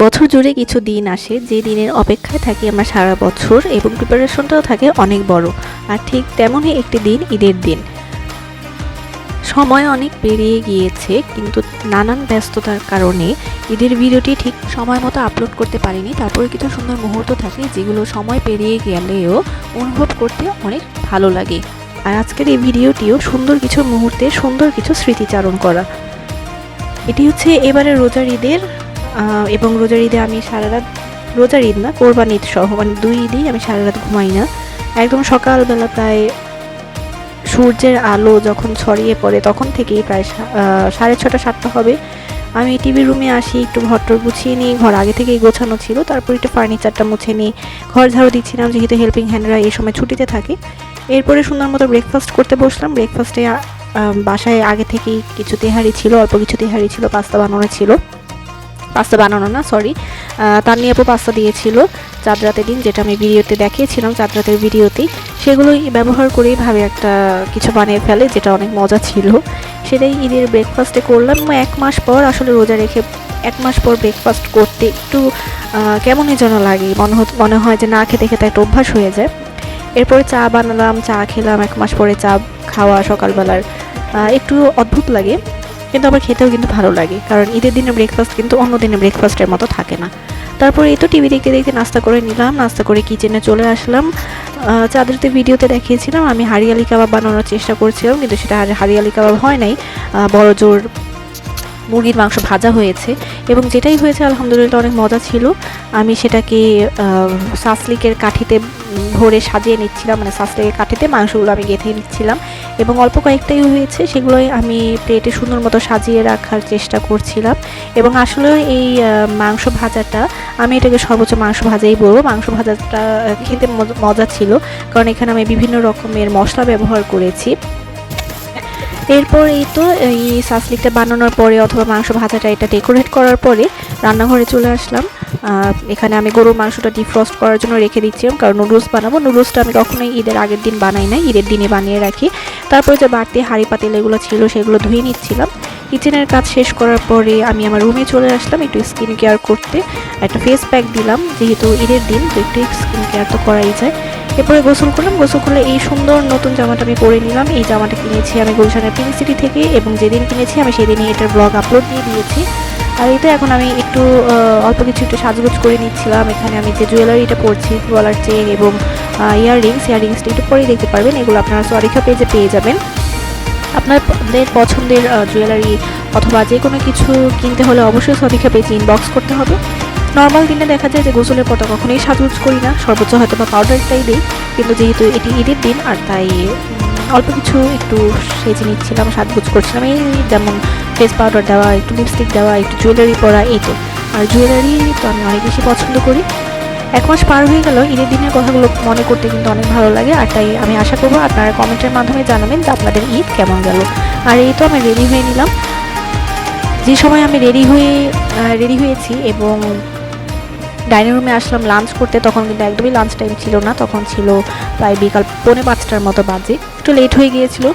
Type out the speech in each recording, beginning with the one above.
বছর জুড়ে কিছু দিন আসে যে দিনের অপেক্ষায় থাকি আমরা সারা বছর এবং প্রিপারেশনটাও থাকে অনেক বড়। আর ঠিক তেমনই একটি দিন ঈদের দিন। সময় অনেক পেরিয়ে গিয়েছে, কিন্তু নানান ব্যস্ততার কারণে ঈদের ভিডিওটি ঠিক সময় মতো আপলোড করতে পারিনি। তারপরে কিছু সুন্দর মুহূর্ত থাকে যেগুলো সময় পেরিয়ে গেলেও অনুভব করতে অনেক ভালো লাগে। আর আজকের এই ভিডিওটিও সুন্দর কিছু মুহূর্তে সুন্দর কিছু স্মৃতিচারণ করা। এটি হচ্ছে এবারে রোজার ঈদের এবং রোজার ঈদে আমি সারা রাত, রোজার ঈদ না, কোরবানি ঈদ সহ মানে 2 ঈদেই আমি সারা রাত ঘুমাই না। একদম সকালবেলা প্রায় সূর্যের আলো যখন ছড়িয়ে পড়ে তখন থেকেই প্রায় 6:30 7টা হবে, আমি টিভি রুমে আসি, একটু ঘরটর গুছিয়ে নিই। ঘর আগে থেকেই গোছানো ছিল, তারপর একটু ফার্নিচারটা মুছে নিই, ঘর ঝাড়ু দিচ্ছিলাম যেহেতু হেল্পিং হ্যান্ডরা এই সময় ছুটিতে থাকে। এরপরে সুন্দর মতো ব্রেকফাস্ট করতে বসলাম। ব্রেকফাস্টে বাসায় আগে থেকেই কিছু তেহারি ছিল, অল্প কিছু তেহারি ছিল, পাস্তা বানানো না সরি, তান্নি আপু পাস্তা দিয়েছিল চাঁদ রাতের দিন, যেটা আমি ভিডিওতে দেখিয়েছিলাম চাঁদ রাতের ভিডিওতেই। সেগুলোই ব্যবহার করেই ভাবে একটা কিছু বানিয়ে ফেলে, যেটা অনেক মজা ছিল। সেটাই ঈদের ব্রেকফাস্টে করলাম। 1 মাস পর আসলে রোজা রেখে 1 মাস পর ব্রেকফাস্ট করতে একটু কেমনই যেন লাগে, মনে হয় যে না খেতে খেতে একটা অভ্যাস হয়ে যায়। এরপরে চা বানালাম, চা খেলাম। 1 মাস পরে চা খাওয়া সকালবেলার একটু অদ্ভুত লাগে, কিন্তু আবার খেতেও কিন্তু ভালো লাগে, কারণ ঈদের দিনের ব্রেকফাস্ট কিন্তু অন্য দিনের ব্রেকফাস্টের মতো থাকে না। তারপরে এই তো টিভি দেখতে দেখতে নাস্তা করে নিলাম। নাস্তা করে কিচেনে চলে আসলাম। চাঁদরাতে ভিডিওতে দেখিয়েছিলাম আমি হারিয়ালি কাবাব বানানোর চেষ্টা করছিলাম, কিন্তু সেটা হারিয়ালি কাবাব হয় নাই, বড় জোর মুরগির মাংস ভাজা হয়েছে। এবং যেটাই হয়েছে আলহামদুলিল্লাহ অনেক মজা ছিল। আমি সেটাকে সাসলিকের কাঠিতে ভরে সাজিয়ে নিচ্ছিলাম, মানে সাসলিকের কাঠিতে মাংসগুলো আমি গেঁথে নিচ্ছিলাম, এবং অল্প কয়েকটাই হয়েছে, সেগুলোই আমি প্লেটে সুন্দর মতো সাজিয়ে রাখার চেষ্টা করছিলাম। এবং আসলে এই মাংস ভাজাটা, আমি এটাকে সর্বোচ্চ মাংস ভাজাই বলবো, মাংস ভাজাটা খেতে মজা ছিল, কারণ এখানে আমি বিভিন্ন রকমের মশলা ব্যবহার করেছি। এরপর এই তো এই সাসলিকটা বানানোর পরে অথবা মাংস ভাজাটা এটা ডেকোরেট করার পরে রান্নাঘরে চলে আসলাম। এখানে আমি গরুর মাংসটা ডিফ্রস্ট করার জন্য রেখে দিচ্ছিলাম, কারণ নুডলস বানাবো। নুডলসটা আমি কখনোই ঈদের আগের দিন বানাই না, ঈদের দিনে বানিয়ে রাখি। তারপরে যে বাড়তি হাঁড়ি পাতিল এগুলো ছিল সেগুলো ধুয়ে নিচ্ছিলাম। কিচেনের কাজ শেষ করার পরে আমি আমার রুমে চলে আসলাম একটু স্কিন কেয়ার করতে। একটা ফেস প্যাক দিলাম, যেহেতু ঈদের দিন তো একটু স্কিন কেয়ার তো করাই যায়। এরপরে গোসল করলাম। গোসল করলে এই সুন্দর নতুন জামাটা আমি পরে নিলাম। এই জামাটা কিনেছি আমি গুলশানের পিঙ্ক সিটি থেকে, এবং যেদিন কিনেছি আমি সেদিনই এটার ব্লগ আপলোড দিয়ে দিয়েছি। আর এই তো এখন আমি একটু অল্প কিছু একটু সাজগোজ করে নিচ্ছিলাম। এখানে আমি যে জুয়েলারিটা পরছি, গলার চেন এবং ইয়াররিংসটা একটু পরেই দেখতে পারবেন, এগুলো আপনারা সরিখা পেজে পেয়ে যাবেন। আপনাদের পছন্দের জুয়েলারি অথবা যে কোনো কিছু কিনতে হলে অবশ্যই সরিখা পেজে ইনবক্স করতে হবে। নর্মাল দিনে দেখা যায় যে গোসলের পর কখনোই সাজগোজ করি না, সর্বোচ্চ হয়তো বা পাউডারটাই দিই, কিন্তু যেহেতু এটি ঈদের দিন আর তাই অল্প কিছু একটু সেজে নিচ্ছিলাম, সাজগোজ করছিলাম। এই যেমন ফেস পাউডার দেওয়া, একটু লিপস্টিক দেওয়া, একটু জুয়েলারি পরা, এই তো। আর জুয়েলারি তো আমি অনেক বেশি পছন্দ করি। 1 মাস পার হয়ে গেল, ঈদের দিনের কথাগুলো মনে করতে কিন্তু অনেক ভালো লাগে। আর তাই আমি আশা করবো আপনারা কমেন্টের মাধ্যমে জানাবেন যে আপনাদের ঈদ কেমন গেল। আর এই তো আমি রেডি হয়ে নিলাম। যে সময় আমি রেডি হয়েছি এবং ডাইনিং রুমে আসলাম লাঞ্চ করতে, তখন কিন্তু একদমই লাঞ্চ টাইম ছিল না, তখন ছিল প্রায় বিকাল 4:45টার মতো বাজে। একটু লেট হয়ে গিয়েছিল,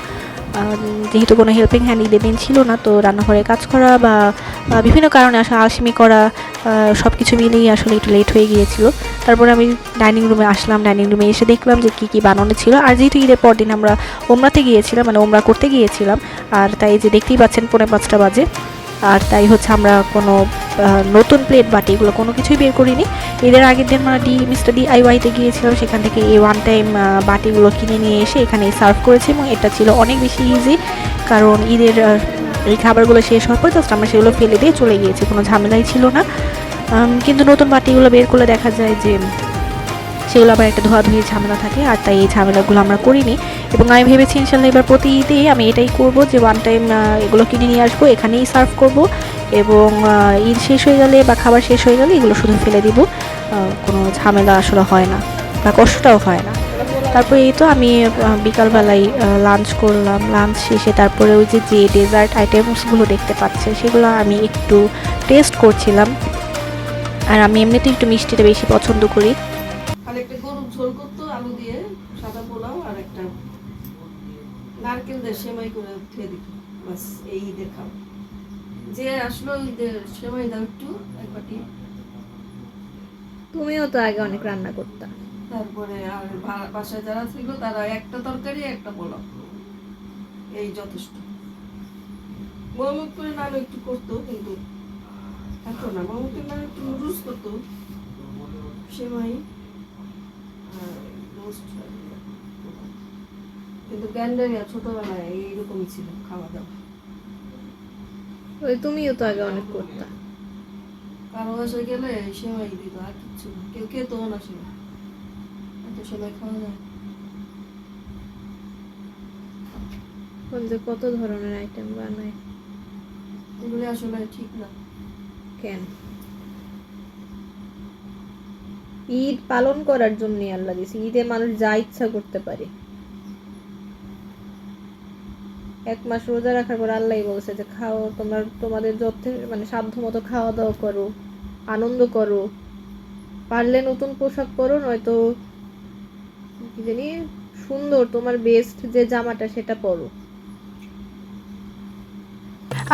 যেহেতু কোনো হেল্পিং হ্যান্ড ঈদের দিন ছিল না, তো রান্নাঘরে কাজ করা বা বিভিন্ন কারণে আসলে আলসেমি করা সব কিছু মিলেই আসলে একটু লেট হয়ে গিয়েছিল। তারপরে আমি ডাইনিং রুমে আসলাম। ডাইনিং রুমে এসে দেখলাম যে কী কী বানানো ছিল। আর যেহেতু ঈদের পর দিন আমরা ওমরাতে গিয়েছিলাম, মানে ওমরা করতে গিয়েছিলাম, আর তাই যে দেখতেই পাচ্ছেন 4:45 বাজে। আর তাই হচ্ছে আমরা কোনো নতুন প্লেট বাটি এগুলো কোনো কিছুই বের করিনি। ঈদের আগের দিন আমরা মিস্টার DIYতে গিয়েছিলাম, সেখান থেকে এই ওয়ান টাইম বাটিগুলো কিনে নিয়ে এসে এখানে সার্ভ করেছি, এবং এটা ছিল অনেক বেশি ইজি, কারণ ঈদের এই খাবারগুলো শেষ হওয়ার পর জাস্ট আমরা সেগুলো ফেলে দিয়ে চলে গিয়েছি, কোনো ঝামেলাই ছিল না। কিন্তু নতুন বাটিগুলো বের করলে দেখা যায় যে সেগুলো আবার একটা ধোয়াধুয়ির ঝামেলা থাকে, আর তাই এই ঝামেলাগুলো আমরা করিনি। এবং আমি ভেবেছি ইনশাল্লাহ এবার প্রতি ঈদে আমি এটাই করব, যে ওয়ান টাইম এগুলো কিনে নিয়ে আসবো, এখানেই সার্ভ করব, এবং ঈদ শেষ হয়ে গেলে বা খাবার শেষ হয়ে গেলে এগুলো শুধু ফেলে দিব, কোনো ঝামেলা আসলে হয় না বা কষ্টটাও হয় না। তারপরে এই তো আমি বিকালবেলায় লাঞ্চ করলাম। লাঞ্চ শেষে তারপরে ওই যে ডেজার্ট আইটেমসগুলো দেখতে পাচ্ছে সেগুলো আমি একটু টেস্ট করছিলাম। আর আমি এমনিতেই একটু মিষ্টিটা বেশি পছন্দ করি। আর একটা গরুর ঝোল করতো আলু দিয়ে, সাদা পোলাও, আর একটা নারকেল দিয়ে সেমাই করে খেয়ে দিত। বাস এই ঈদের খাবার। যে আসলো ঈদের সেমাই দাও একটু, এক বাটি। তুমিও তো আগে অনেক রান্না করতা। তারপরে আর বাসায় যারা ছিল তারা একটা তরকারি একটা পোলাও, এই যথেষ্ট। মোহাম্মদ করে নানু একটু করতো, কিন্তু এত না। মোহাম্মদ নানু একটু নুডলস করতো, সেমাই আর রোস্ট। কিন্তু গ্যান্ডারিয়া ছোটবেলায় এইরকমই ছিল খাওয়া দাওয়া। ওই তুমিও তো আগে অনেক করতা। কারো বাসায় গেলে সেমাই দিত, আর কিচ্ছু না। কেউ খেতো না সেমাই, এত সেমাই খাওয়া যায়। কোন যে কত ধরনের আইটেম বানায়। এগুলি আসলে ঠিক না। কেন? ঈদ পালন করার জন্য আল্লাহ দিয়েছে, ঈদে মানুষ যা ইচ্ছা করতে পারে। এক মাস রোজা রাখার পর আল্লাহ বলছে যে খাও, তোমরা তোমাদের মানে সাধ্য মতো খাওয়া দাওয়া করো, আনন্দ করো, পারলে নতুন পোশাক পরো, নয়তো কি জানি সুন্দর তোমার বেস্ট যে জামাটা সেটা পরো।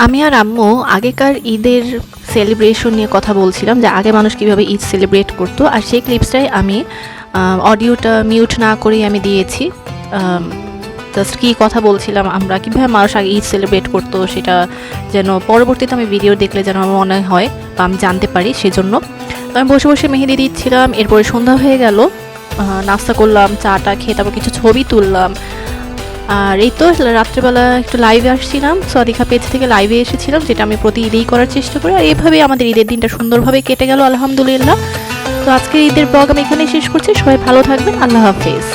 আমি আর আম্মু আগেকার ঈদের সেলিব্রেশন নিয়ে কথা বলছিলাম, যে আগে মানুষ কিভাবে ঈদ সেলিব্রেট করতো, আর সেই ক্লিপসটাই আমি অডিওটা মিউট না করেই আমি দিয়েছি। জাস্ট কী কথা বলছিলাম, আমরা কীভাবে মানুষ আগে ঈদ সেলিব্রেট করতো, সেটা যেন পরবর্তীতে আমি ভিডিও দেখলে যেন আমার মনে হয় বা আমি জানতে পারি, সেজন্য। তো আমি বসে বসে মেহেদি দিচ্ছিলাম, এরপরে সন্ধ্যা হয়ে গেল, নাস্তা করলাম, চাটা খেয়ে তারপর কিছু ছবি তুললাম। আর এই তো রাত্রেবেলা একটু লাইভে আসছিলাম, সদিকা পেজ থেকে লাইভে এসেছিলাম, যেটা আমি প্রতি ঈদেই করার চেষ্টা করি। আর এইভাবেই আমাদের ঈদের দিনটা সুন্দরভাবে কেটে গেল আলহামদুলিল্লাহ। তো আজকের ঈদের প্রোগ্রাম এখানেই শেষ করছি। সবাই ভালো থাকবেন, আল্লাহ হাফেজ।